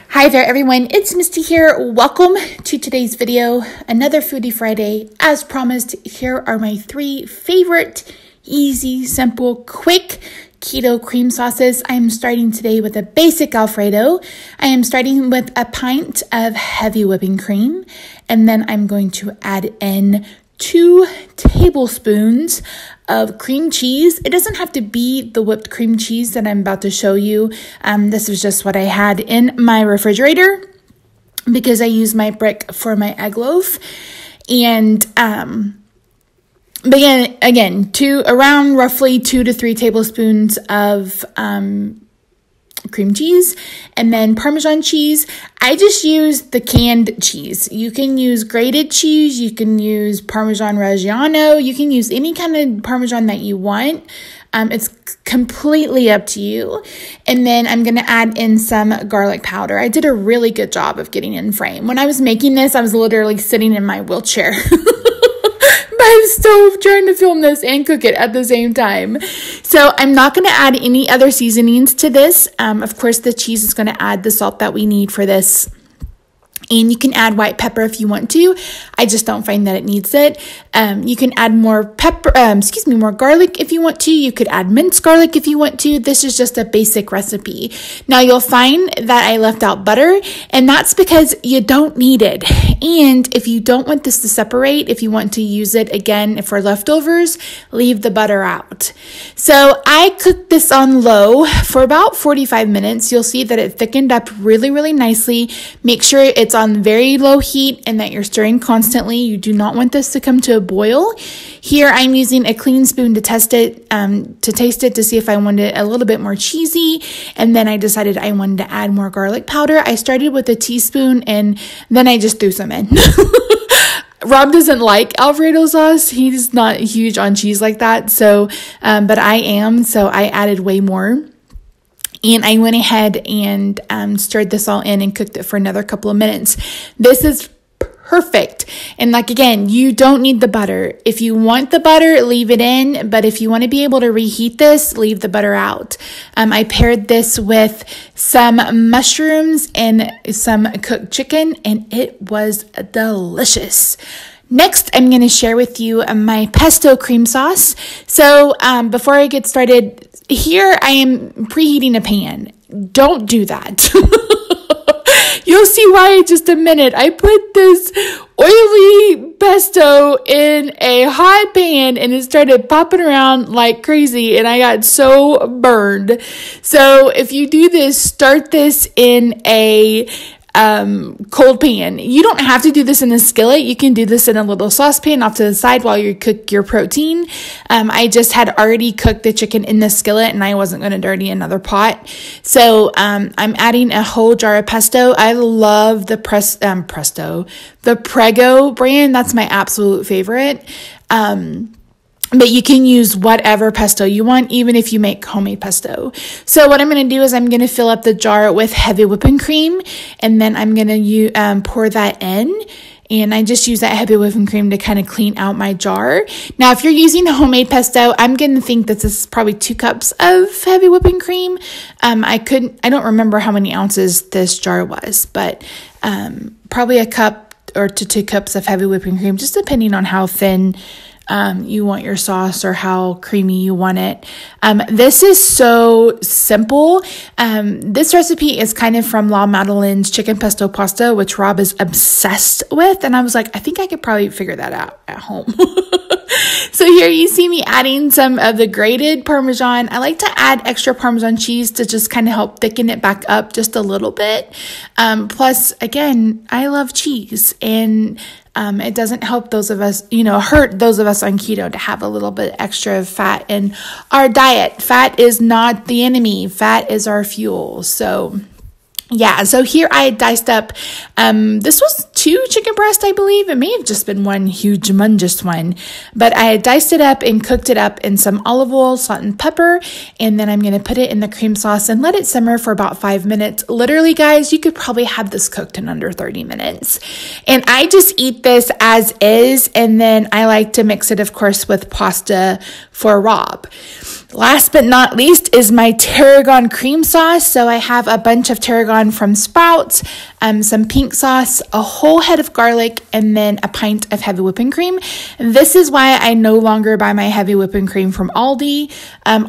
Hi there everyone, it's Misty here. Welcome to today's video, another Foodie Friday. As promised, here are my 3 favorite, easy, simple, quick keto cream sauces. I am starting today with a basic Alfredo. I am starting with a pint of heavy whipping cream, and then I'm going to add in 2 tablespoons of cream cheese. It doesn't have to be the whipped cream cheese that I'm about to show you. This was just what I had in my refrigerator because I use my brick for my egg loaf. And but again, around roughly 2 to 3 tablespoons of cream cheese, and then Parmesan cheese. I just use the canned cheese. You can use grated cheese, you can use Parmesan Reggiano, you can use any kind of Parmesan that you want. It's completely up to you. And then I'm going to add in some garlic powder. I did a really good job of getting in frame. When I was making this, I was literally sitting in my wheelchair by the stove trying to film this and cook it at the same time. So I'm not going to add any other seasonings to this. Of course, the cheese is going to add the salt that we need for this. And you can add white pepper if you want to. I just don't find that it needs it. You can add more more garlic if you want to. You could add minced garlic if you want to. This is just a basic recipe. Now you'll find that I left out butter, and that's because you don't need it. And if you don't want this to separate, if you want to use it again for leftovers, leave the butter out. So I cooked this on low for about 45 minutes. You'll see that it thickened up really, really nicely. Make sure it's on very low heat and that you're stirring constantly. You do not want this to come to a boil. Here I'm using a clean spoon to test it, to taste it, to see if I wanted it a little bit more cheesy. And then I decided I wanted to add more garlic powder. I started with a teaspoon and then I just threw some in. Rob doesn't like Alfredo sauce. He's not huge on cheese like that. So, but I am, so I added way more. And I went ahead and stirred this all in and cooked it for another couple of minutes. This is perfect. And like, again, you don't need the butter. If you want the butter, leave it in. But if you want to be able to reheat this, leave the butter out. I paired this with some mushrooms and some cooked chicken, and it was delicious. Next, I'm going to share with you my pesto cream sauce. So before I get started, here I am preheating a pan. Don't do that. You'll see why in just a minute. I put this oily pesto in a hot pan and it started popping around like crazy and I got so burned. So if you do this, start this in a cold pan. You don't have to do this in a skillet. You can do this in a little saucepan off to the side while you cook your protein. I just had already cooked the chicken in the skillet and I wasn't going to dirty another pot. So I'm adding a whole jar of pesto. I love the the Prego brand. That's my absolute favorite. But you can use whatever pesto you want, even if you make homemade pesto. So what I'm going to do is I'm going to fill up the jar with heavy whipping cream, and then I'm going to pour that in. And I just use that heavy whipping cream to kind of clean out my jar. Now, if you're using homemade pesto, I'm going to think that this is probably 2 cups of heavy whipping cream. I don't remember how many ounces this jar was, but probably 1 cup or to 2 cups of heavy whipping cream, just depending on how thin you want your sauce or how creamy you want it. This is so simple. This recipe is kind of from La Madeleine's chicken pesto pasta, which Rob is obsessed with. And I was like, I think I could probably figure that out at home. So here you see me adding some of the grated Parmesan. I like to add extra Parmesan cheese to just kind of help thicken it back up just a little bit. Plus, again, I love cheese, and it doesn't help those of us, hurt those of us on keto to have a little bit extra fat in our diet. Fat is not the enemy. Fat is our fuel. So yeah, so here I diced up, this was 2 chicken breasts, I believe. It may have just been one huge humongous one, but I diced it up and cooked it up in some olive oil, salt, and pepper, and then I'm going to put it in the cream sauce and let it simmer for about 5 minutes. Literally, guys, you could probably have this cooked in under 30 minutes. And I just eat this as is, and then I like to mix it, of course, with pasta for Rob. Last but not least is my Tarragon cream sauce. So I have a bunch of Tarragon from Sprouts, some pink sauce, a whole head of garlic, and then a pint of heavy whipping cream. This is why I no longer buy my heavy whipping cream from Aldi.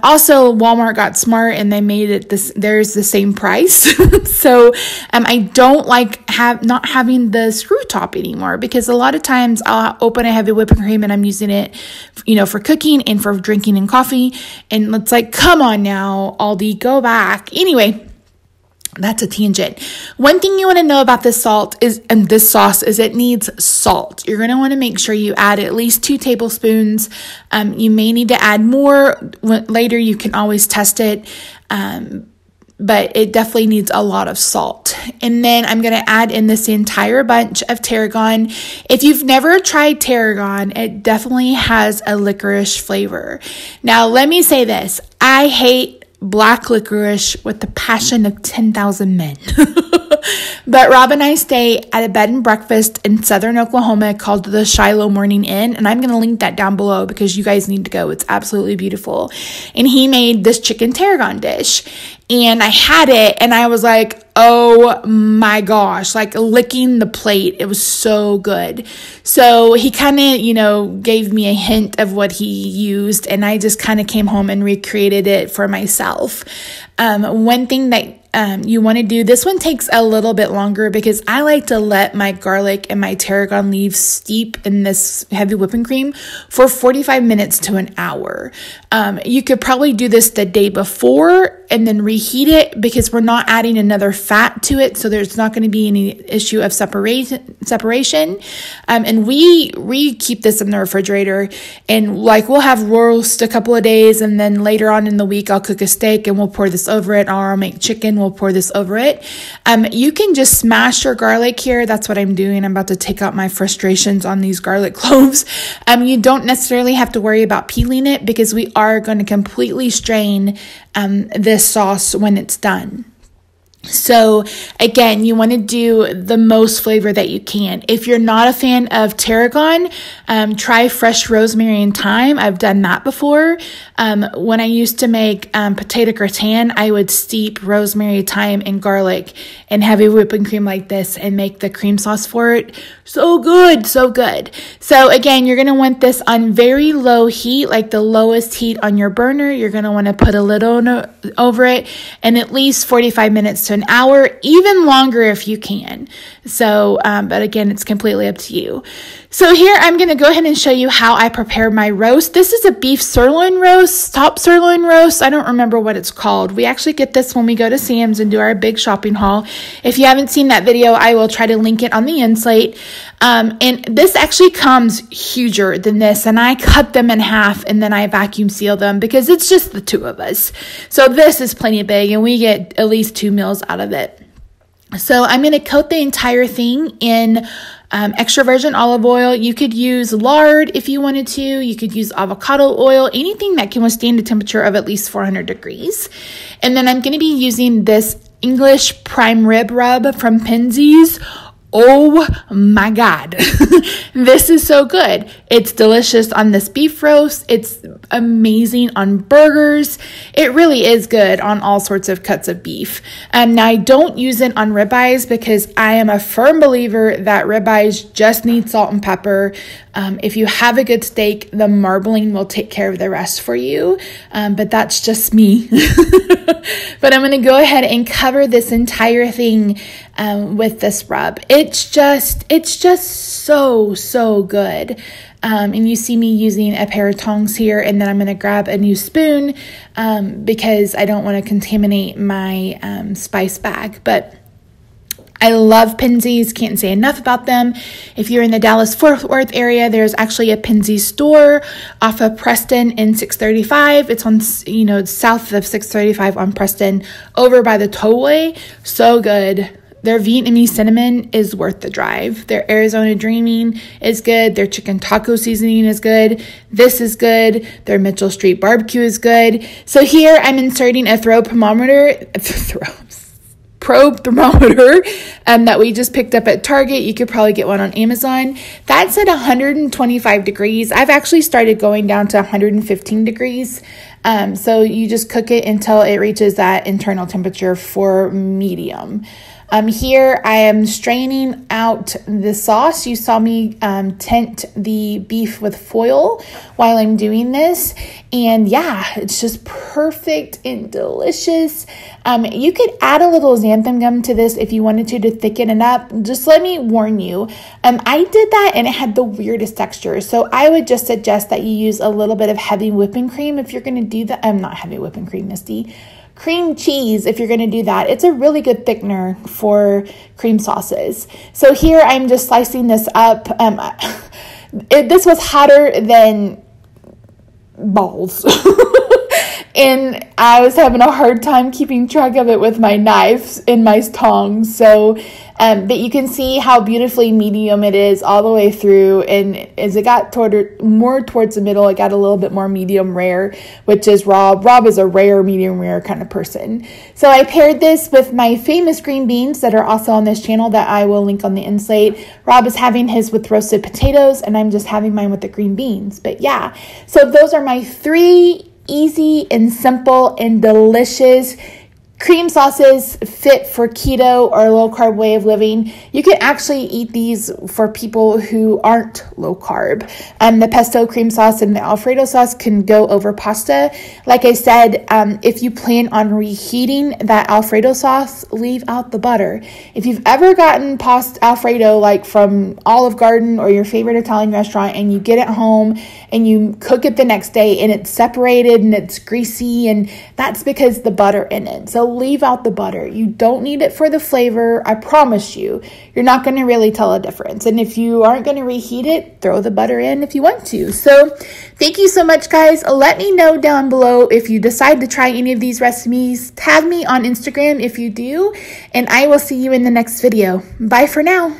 Also, Walmart got smart and they made it there's the same price. So I don't like not having the screw top anymore, because a lot of times I'll open a heavy whipping cream and I'm using it, for cooking and for drinking and coffee. And it's like, come on now, Aldi, go back. Anyway, that's a tangent. One thing you want to know about this sauce is it needs salt. You're going to want to make sure you add at least 2 tablespoons. You may need to add more later. You can always test it. But it definitely needs a lot of salt. And then I'm going to add in this entire bunch of tarragon. If you've never tried tarragon, it definitely has a licorice flavor. Now, let me say this. I hate black licorice with the passion of 10,000 men. But Rob and I stay at a bed and breakfast in southern Oklahoma called the Shiloh Morning Inn. And I'm going to link that down below because you guys need to go. It's absolutely beautiful. And he made this chicken tarragon dish. And I had it and I was like, oh my gosh, like licking the plate. It was so good. So he kind of, gave me a hint of what he used, and I just kind of came home and recreated it for myself. One thing that you want to do, this one takes a little bit longer because I like to let my garlic and my tarragon leaves steep in this heavy whipping cream for 45 minutes to an hour. You could probably do this the day before and then reheat it, because we're not adding another fat to it. So there's not going to be any issue of separation. And we keep this in the refrigerator, and we'll have roast a couple of days. And then later on in the week, I'll cook a steak and we'll pour this over it, or I'll make chicken. We'll pour this over it. You can just smash your garlic here. That's what I'm doing. I'm about to take out my frustrations on these garlic cloves. You don't necessarily have to worry about peeling it, because we are going to completely strain this sauce when it's done. So again, you want to do the most flavor that you can. If you're not a fan of tarragon, try fresh rosemary and thyme. I've done that before. When I used to make potato gratin, I would steep rosemary, thyme, and garlic in heavy whipping cream like this and make the cream sauce for it. So good, so good. So again, you're going to want this on very low heat, like the lowest heat on your burner. You're going to want to put a lid over it, and at least 45 minutes to an hour, even longer if you can. So, but again, it's completely up to you. So here I'm going to go ahead and show you how I prepare my roast. This is a beef sirloin roast, top sirloin roast. I don't remember what it's called. We actually get this when we go to Sam's and do our big shopping haul. If you haven't seen that video, I will try to link it on the inslate. And this actually comes huger than this, and I cut them in half and then I vacuum seal them because it's just the 2 of us. So this is plenty big, and we get at least 2 meals out of it. So I'm going to coat the entire thing in extra virgin olive oil. You could use lard if you wanted to. You could use avocado oil, anything that can withstand a temperature of at least 400 degrees. And then I'm going to be using this English prime rib rub from Penzeys. Oh my God. This is so good. It's delicious on this beef roast. It's amazing on burgers. It really is good on all sorts of cuts of beef. Now I don't use it on ribeyes because I am a firm believer that ribeyes just need salt and pepper. If you have a good steak, the marbling will take care of the rest for you. But that's just me. But I'm going to go ahead and cover this entire thing with this rub. It's just so good. And you see me using a pair of tongs here, and then I'm going to grab a new spoon because I don't want to contaminate my spice bag. But I love Penzeys. Can't say enough about them. If you're in the Dallas-Fort Worth area, there's actually a Penzeys store off of Preston in 635. It's on, south of 635 on Preston, over by the tollway. So good. Their Vietnamese cinnamon is worth the drive. Their Arizona Dreaming is good. Their chicken taco seasoning is good. This is good. Their Mitchell Street barbecue is good. So here I'm inserting a probe thermometer that we just picked up at Target. You could probably get one on Amazon. That's at 125 degrees. I've actually started going down to 115 degrees So you just cook it until it reaches that internal temperature for medium. Here I am straining out the sauce. You saw me tint the beef with foil while I'm doing this. And yeah, it's just perfect and delicious. You could add a little xanthan gum to this if you wanted to thicken it up. Just let me warn you, I did that and it had the weirdest texture. So I would just suggest that you use a little bit of heavy whipping cream if you're going to do that. Not heavy whipping cream, Misty. Cream cheese, if you're going to do that. It's a really good thickener for cream sauces. So here I'm just slicing this up. This was hotter than balls. And I was having a hard time keeping track of it with my knife and my tongs. So, but you can see how beautifully medium it is all the way through. And as it got more towards the middle, it got a little bit more medium rare, which is Rob. Rob is a rare, medium rare kind of person. So I paired this with my famous green beans that are also on this channel that I will link on the insert. Rob is having his with roasted potatoes, and I'm just having mine with the green beans. But yeah, so those are my 3 easy and simple and delicious cream sauces fit for keto or low carb way of living. You can actually eat these for people who aren't low carb. The pesto cream sauce and the Alfredo sauce can go over pasta. Like I said, if you plan on reheating that Alfredo sauce, leave out the butter. If you've ever gotten pasta Alfredo like from Olive Garden or your favorite Italian restaurant and you get it home and you cook it the next day and it's separated and it's greasy, and that's because the butter in it. So leave out the butter. You don't need it for the flavor. I promise you, you're not going to really tell a difference. And if you aren't going to reheat it, throw the butter in if you want to. So thank you so much, guys. Let me know down below if you decide to try any of these recipes. Tag me on Instagram if you do, and I will see you in the next video. Bye for now.